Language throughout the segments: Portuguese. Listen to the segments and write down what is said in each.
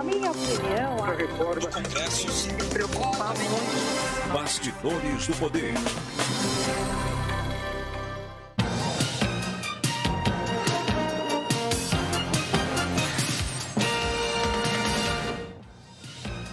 Na minha opinião, A reforma Congressos. tem que preocupar muito. Bastidores do Poder.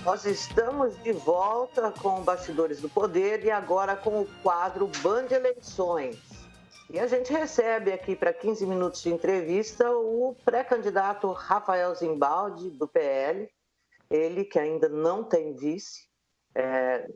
Nós estamos de volta com Bastidores do Poder e agora com o quadro Band Eleições. E a gente recebe aqui para 15 minutos de entrevista o pré-candidato Rafael Zimbaldi, do PL. Ele que ainda não tem vice,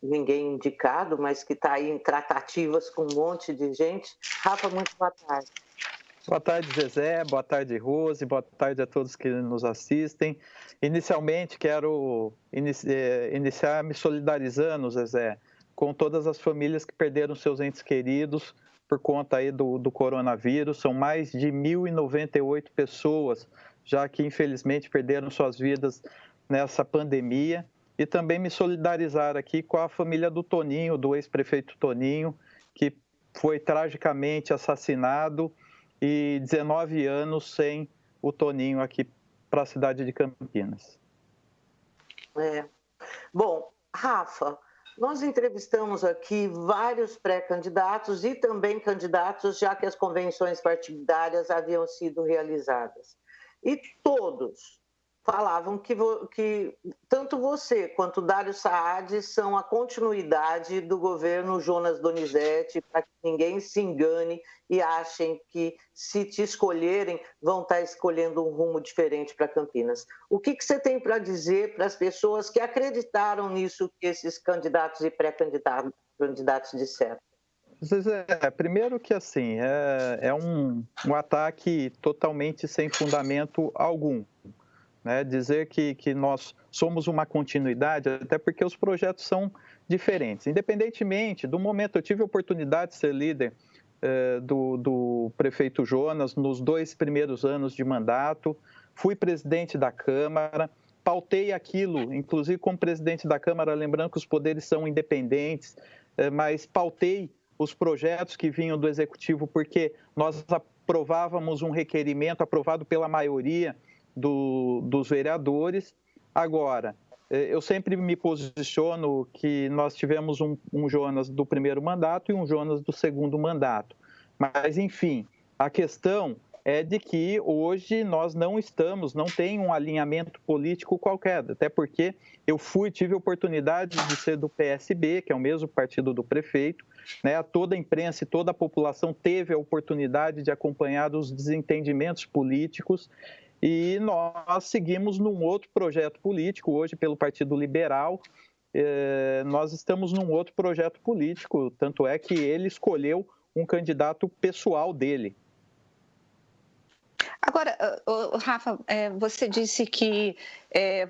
ninguém indicado, mas que está aí em tratativas com um monte de gente. Rafa, muito boa tarde. Boa tarde, Zezé. Boa tarde, Rose. Boa tarde a todos que nos assistem. Inicialmente, quero iniciar me solidarizando, Zezé, com todas as famílias que perderam seus entes queridos por conta aí do coronavírus. São mais de 1.098 pessoas, já que infelizmente perderam suas vidas nessa pandemia. E também me solidarizar aqui com a família do Toninho, do ex-prefeito Toninho, que foi tragicamente assassinado, e 19 anos sem o Toninho aqui para a cidade de Campinas. Bom, Rafa, nós entrevistamos aqui vários pré-candidatos e também candidatos, já que as convenções partidárias haviam sido realizadas. E todos falavam que tanto você quanto Dário Saad são a continuidade do governo Jonas Donizete, para que ninguém se engane e achem que, se te escolherem, vão estar escolhendo um rumo diferente para Campinas. O que você tem para dizer para as pessoas que acreditaram nisso que esses candidatos e pré-candidatos disseram? Zezé, primeiro que assim, é um ataque totalmente sem fundamento algum. Né, dizer que nós somos uma continuidade, até porque os projetos são diferentes. Independentemente do momento, eu tive a oportunidade de ser líder do prefeito Jonas nos 2 primeiros anos de mandato, fui presidente da Câmara, pautei aquilo, inclusive como presidente da Câmara, lembrando que os poderes são independentes, mas pautei os projetos que vinham do Executivo, porque nós aprovávamos um requerimento aprovado pela maioria dos vereadores. Agora, eu sempre me posiciono que nós tivemos um Jonas do primeiro mandato e um Jonas do segundo mandato. Mas, enfim, a questão é de que hoje nós não tem um alinhamento político qualquer, até porque eu tive a oportunidade de ser do PSB, que é o mesmo partido do prefeito, né? Toda a imprensa e toda a população teve a oportunidade de acompanhar os desentendimentos políticos. E nós seguimos num outro projeto político, hoje pelo Partido Liberal, nós estamos num outro projeto político, tanto é que ele escolheu um candidato pessoal dele. Agora, Rafa, você disse que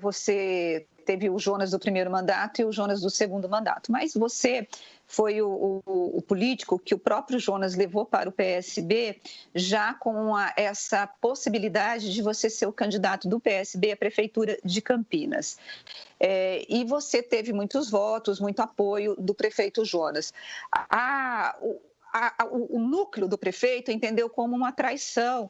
você teve o Jonas do primeiro mandato e o Jonas do segundo mandato, mas você foi o político que o próprio Jonas levou para o PSB, já com essa possibilidade de você ser o candidato do PSB à Prefeitura de Campinas. E você teve muitos votos, muito apoio do prefeito Jonas. O núcleo do prefeito entendeu como uma traição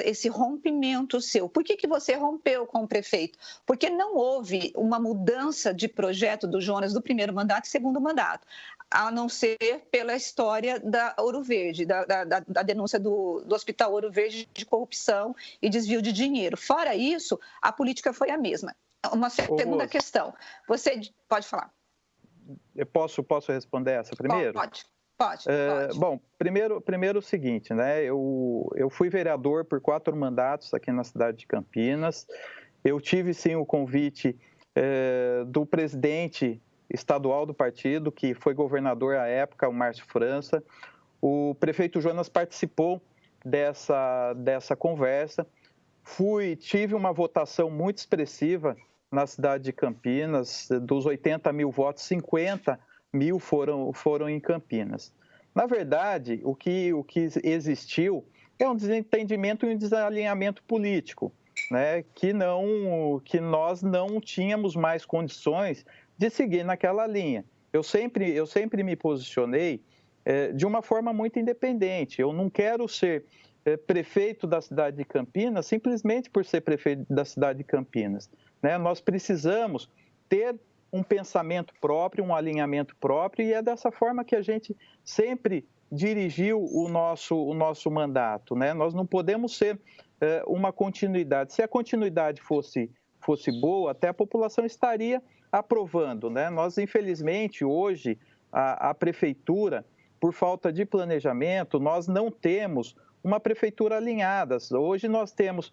esse rompimento seu. Por que você rompeu com o prefeito? Porque não houve uma mudança de projeto do Jonas do primeiro mandato e segundo mandato, a não ser pela história da Ouro Verde, da denúncia do Hospital Ouro Verde de corrupção e desvio de dinheiro. Fora isso, a política foi a mesma. Uma segunda questão. Você pode falar. Eu posso responder essa primeiro? Pode. Bom, primeiro o seguinte, né? Eu fui vereador por 4 mandatos aqui na cidade de Campinas. Eu tive, sim, o convite do presidente estadual do partido, que foi governador à época, o Márcio França. O prefeito Jonas participou dessa conversa. Tive uma votação muito expressiva na cidade de Campinas. Dos 80 mil votos, 50 mil foram em Campinas. Na verdade, o que existiu é um desentendimento e um desalinhamento político, né? Que nós não tínhamos mais condições de seguir naquela linha. Eu sempre me posicionei de uma forma muito independente. Eu não quero ser prefeito da cidade de Campinas simplesmente por ser prefeito da cidade de Campinas, né? Nós precisamos ter um pensamento próprio, um alinhamento próprio, e é dessa forma que a gente sempre dirigiu o nosso mandato, né? Nós não podemos ser uma continuidade. Se a continuidade fosse boa, até a população estaria aprovando, né? Nós, infelizmente, hoje, a prefeitura, por falta de planejamento, nós não temos uma prefeitura alinhada. Hoje nós temos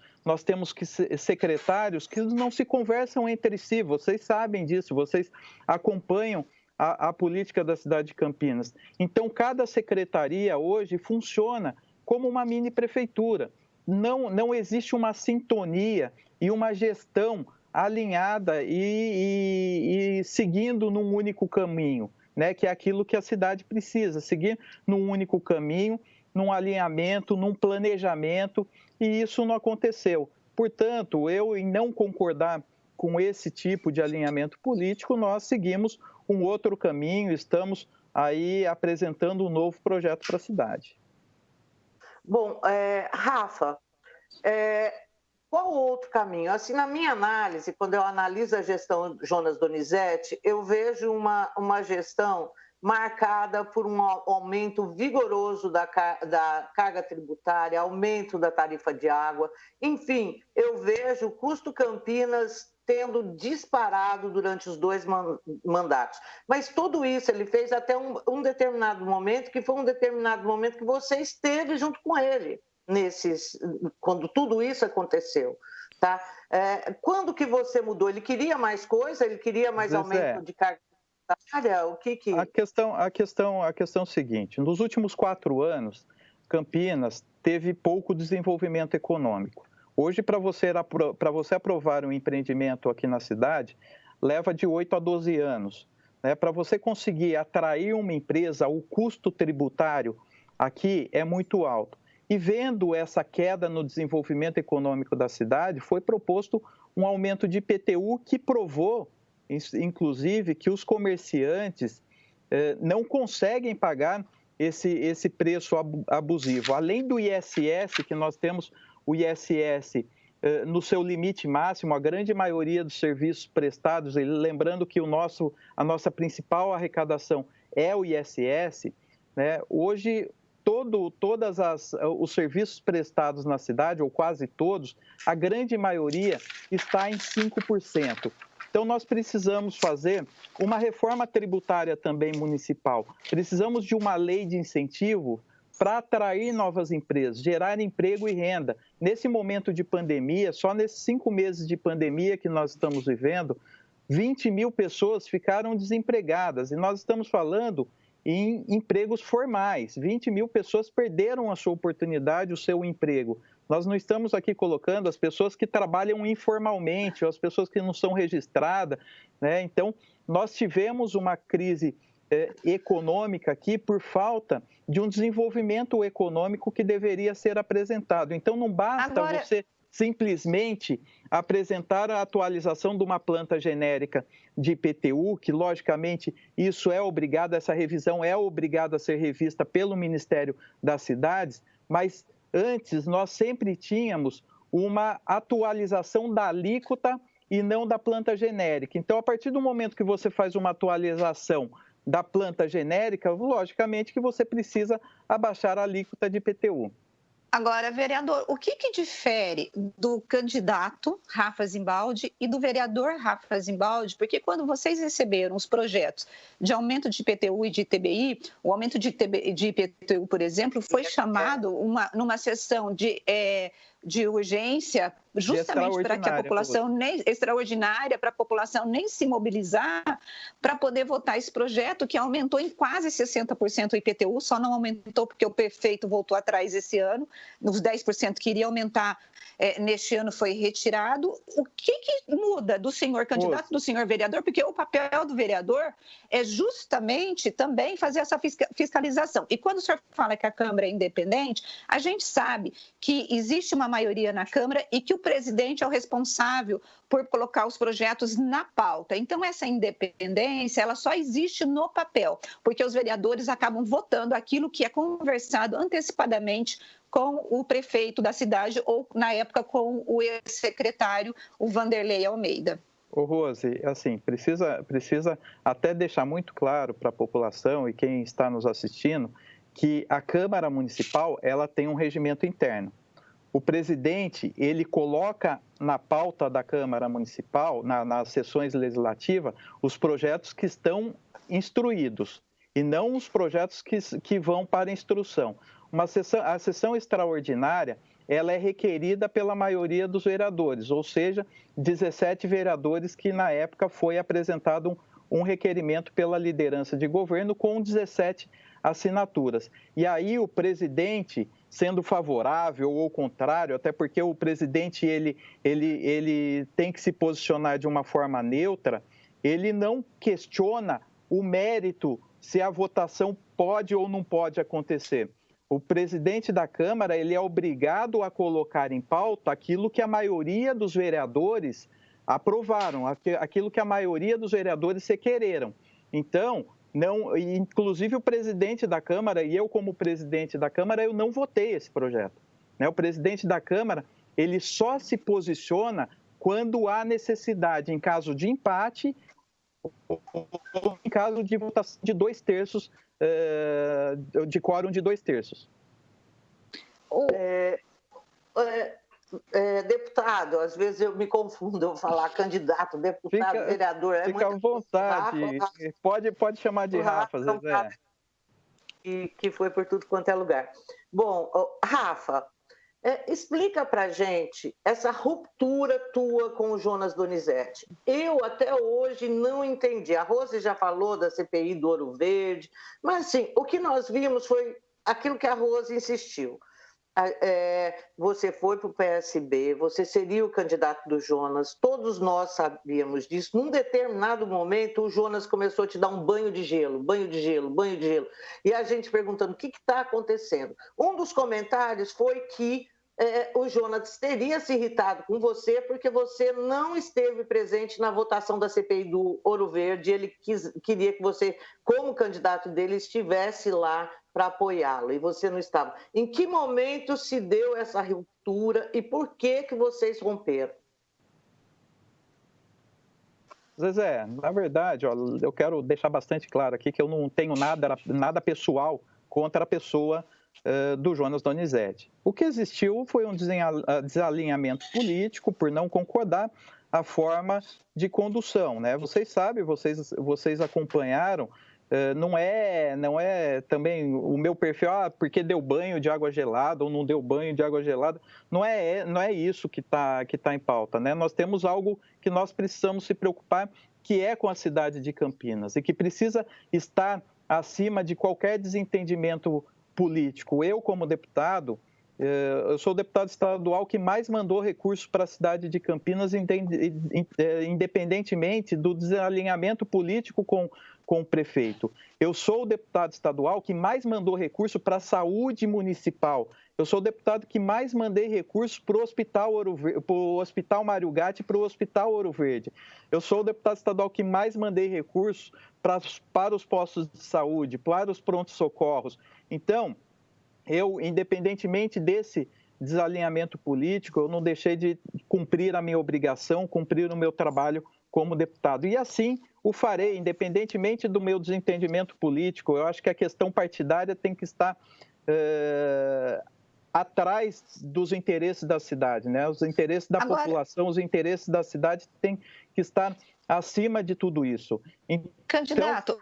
secretários que não se conversam entre si, vocês sabem disso, vocês acompanham a política da cidade de Campinas. Então, cada secretaria hoje funciona como uma mini prefeitura. Não existe uma sintonia e uma gestão alinhada e seguindo num único caminho, né? Que é aquilo que a cidade precisa, seguir num único caminho, num alinhamento, num planejamento, e isso não aconteceu. Portanto, eu, em não concordar com esse tipo de alinhamento político, nós seguimos um outro caminho, estamos aí apresentando um novo projeto para a cidade. Bom, Rafa, qual outro caminho? Assim, na minha análise, quando eu analiso a gestão Jonas Donizete, eu vejo uma gestão marcada por um aumento vigoroso da carga tributária, aumento da tarifa de água. Enfim, eu vejo o custo Campinas tendo disparado durante os 2 mandatos. Mas tudo isso ele fez até um determinado momento, que foi um determinado momento que você esteve junto com ele, quando tudo isso aconteceu. Tá? Quando que você mudou? Ele queria mais coisa? Ele queria mais aumento de carga tributária? O que que... A questão é o seguinte, nos últimos 4 anos, Campinas teve pouco desenvolvimento econômico. Hoje, para você aprovar um empreendimento aqui na cidade, leva de 8 a 12 anos. Né? Para você conseguir atrair uma empresa, o custo tributário aqui é muito alto. E vendo essa queda no desenvolvimento econômico da cidade, foi proposto um aumento de IPTU que provou, inclusive, que os comerciantes não conseguem pagar esse preço abusivo. Além do ISS, que nós temos o ISS no seu limite máximo, a grande maioria dos serviços prestados, lembrando que a nossa principal arrecadação é o ISS, né? Hoje, todos os serviços prestados na cidade, ou quase todos, a grande maioria está em 5%. Então, nós precisamos fazer uma reforma tributária também municipal. Precisamos de uma lei de incentivo para atrair novas empresas, gerar emprego e renda. Nesse momento de pandemia, só nesses 5 meses de pandemia que nós estamos vivendo, 20 mil pessoas ficaram desempregadas. E nós estamos falando em empregos formais. 20 mil pessoas perderam a sua oportunidade, o seu emprego. Nós não estamos aqui colocando as pessoas que trabalham informalmente, ou as pessoas que não são registradas, né? Então, nós tivemos uma crise econômica aqui por falta de um desenvolvimento econômico que deveria ser apresentado. Então, não basta você simplesmente apresentar a atualização de uma planta genérica de IPTU, que, logicamente, essa revisão é obrigada a ser revista pelo Ministério das Cidades, mas antes nós sempre tínhamos uma atualização da alíquota e não da planta genérica. Então, a partir do momento que você faz uma atualização da planta genérica, logicamente que você precisa abaixar a alíquota de IPTU. Agora, vereador, o que difere do candidato Rafa Zimbaldi e do vereador Rafa Zimbaldi? Porque quando vocês receberam os projetos de aumento de IPTU e de ITBI, o aumento de IPTU, por exemplo, foi chamado numa sessão de urgência, justamente para que a população extraordinária, para a população nem se mobilizar para poder votar esse projeto que aumentou em quase 60% o IPTU, só não aumentou porque o prefeito voltou atrás esse ano, nos 10% que iria aumentar neste ano foi retirado. O que muda do senhor candidato, do senhor vereador? Porque o papel do vereador é justamente também fazer essa fiscalização. E quando o senhor fala que a Câmara é independente, a gente sabe que existe uma maioria na Câmara e que o presidente é o responsável por colocar os projetos na pauta. Então, essa independência, ela só existe no papel, porque os vereadores acabam votando aquilo que é conversado antecipadamente com o prefeito da cidade ou, na época, com o ex-secretário, o Vanderlei Almeida. Ô, Rose, assim, precisa até deixar muito claro para a população e quem está nos assistindo que a Câmara Municipal ela tem um regimento interno. O presidente, ele coloca na pauta da Câmara Municipal, nas sessões legislativas, os projetos que estão instruídos e não os projetos que vão para instrução. A sessão extraordinária, ela é requerida pela maioria dos vereadores, ou seja, 17 vereadores que na época foi apresentado um requerimento pela liderança de governo com 17 assinaturas. E aí o presidente, sendo favorável ou contrário, até porque o presidente ele tem que se posicionar de uma forma neutra, ele não questiona o mérito se a votação pode ou não pode acontecer. O presidente da Câmara ele é obrigado a colocar em pauta aquilo que a maioria dos vereadores aprovaram, aquilo que a maioria dos vereadores requereram. Então, inclusive o presidente da Câmara e eu como presidente da Câmara, eu não votei esse projeto. O presidente da Câmara ele só se posiciona quando há necessidade, em caso de empate ou em caso de votação de 2/3, de quórum de 2/3. Deputado, às vezes eu me confundo, eu falar candidato, deputado, vereador. Fica à vontade, pode chamar de Rafa, Zezé. Que foi por tudo quanto é lugar. Bom, Rafa, explica pra gente essa ruptura tua com o Jonas Donizete. Eu até hoje não entendi. A Rose já falou da CPI do Ouro Verde, mas assim, o que nós vimos foi aquilo que a Rose insistiu. Você foi para o PSB, você seria o candidato do Jonas, todos nós sabíamos disso. Num determinado momento, o Jonas começou a te dar um banho de gelo, e a gente perguntando o que está acontecendo. Um dos comentários foi que o Jonas teria se irritado com você porque você não esteve presente na votação da CPI do Ouro Verde. Ele queria que você, como candidato dele, estivesse lá para apoiá-lo, e você não estava. Em que momento se deu essa ruptura e por que vocês romperam? Zezé, na verdade, eu quero deixar bastante claro aqui que eu não tenho nada pessoal contra a pessoa do Jonas Donizete. O que existiu foi um desalinhamento político por não concordar a forma de condução, né? Vocês sabem, vocês acompanharam, não é também o meu perfil, porque deu banho de água gelada ou não deu banho de água gelada, não é isso que tá em pauta, né? Nós temos algo que nós precisamos se preocupar, que é com a cidade de Campinas e que precisa estar acima de qualquer desentendimento político. Eu, como deputado, eu sou o deputado estadual que mais mandou recursos para a cidade de Campinas, independentemente do desalinhamento político com o prefeito. Eu sou o deputado estadual que mais mandou recursos para a saúde municipal. Eu sou o deputado que mais mandei recursos para o Hospital Mário Gatti e para o Hospital Ouro Verde. Eu sou o deputado estadual que mais mandei recursos para os postos de saúde, para os prontos-socorros. Então, eu, independentemente desse desalinhamento político, eu não deixei de cumprir a minha obrigação, cumprir o meu trabalho como deputado. E assim o farei, independentemente do meu desentendimento político. Eu acho que a questão partidária tem que estar atrás dos interesses da cidade, né? Os interesses da população, os interesses da cidade têm que estar acima de tudo isso. Então, candidato,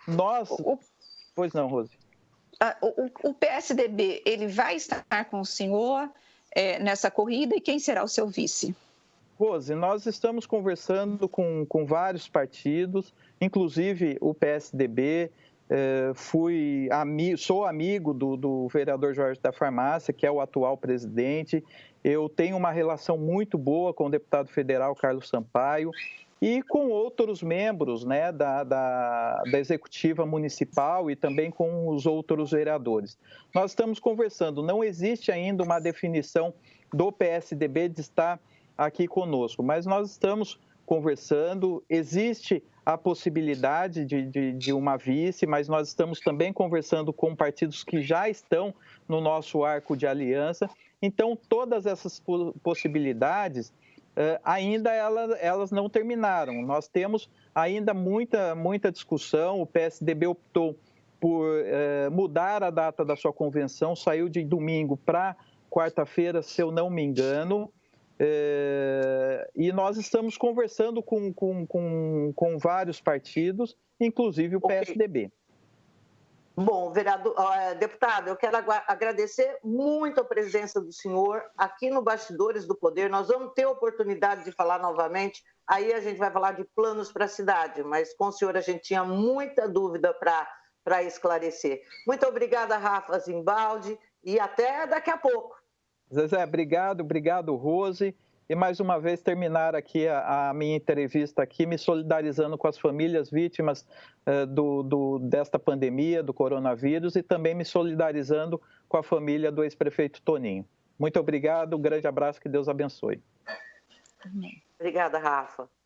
Pois não, Rose. O PSDB, ele vai estar com o senhor nessa corrida e quem será o seu vice? Rose, nós estamos conversando com vários partidos, inclusive o PSDB, sou amigo do vereador Jorge da Farmácia, que é o atual presidente. Eu tenho uma relação muito boa com o deputado federal Carlos Sampaio e com outros membros, né, da executiva municipal e também com os outros vereadores. Nós estamos conversando, não existe ainda uma definição do PSDB de estar aqui conosco, mas nós estamos conversando. Existe a possibilidade de uma vice, mas nós estamos também conversando com partidos que já estão no nosso arco de aliança. Então, todas essas possibilidades, ainda elas não terminaram. Nós temos ainda muita discussão. O PSDB optou por mudar a data da sua convenção, saiu de domingo para quarta-feira, se eu não me engano. E nós estamos conversando com vários partidos, inclusive o PSDB. Bom, deputado, eu quero agradecer muito a presença do senhor aqui no Bastidores do Poder. Nós vamos ter oportunidade de falar novamente, aí a gente vai falar de planos para a cidade, mas com o senhor a gente tinha muita dúvida para esclarecer. Muito obrigada, Rafa Zimbaldi, e até daqui a pouco. Zezé, obrigado, Rose. E mais uma vez terminar aqui a minha entrevista aqui, me solidarizando com as famílias vítimas desta pandemia, do coronavírus, e também me solidarizando com a família do ex-prefeito Toninho. Muito obrigado, um grande abraço, que Deus abençoe. Obrigada, Rafa.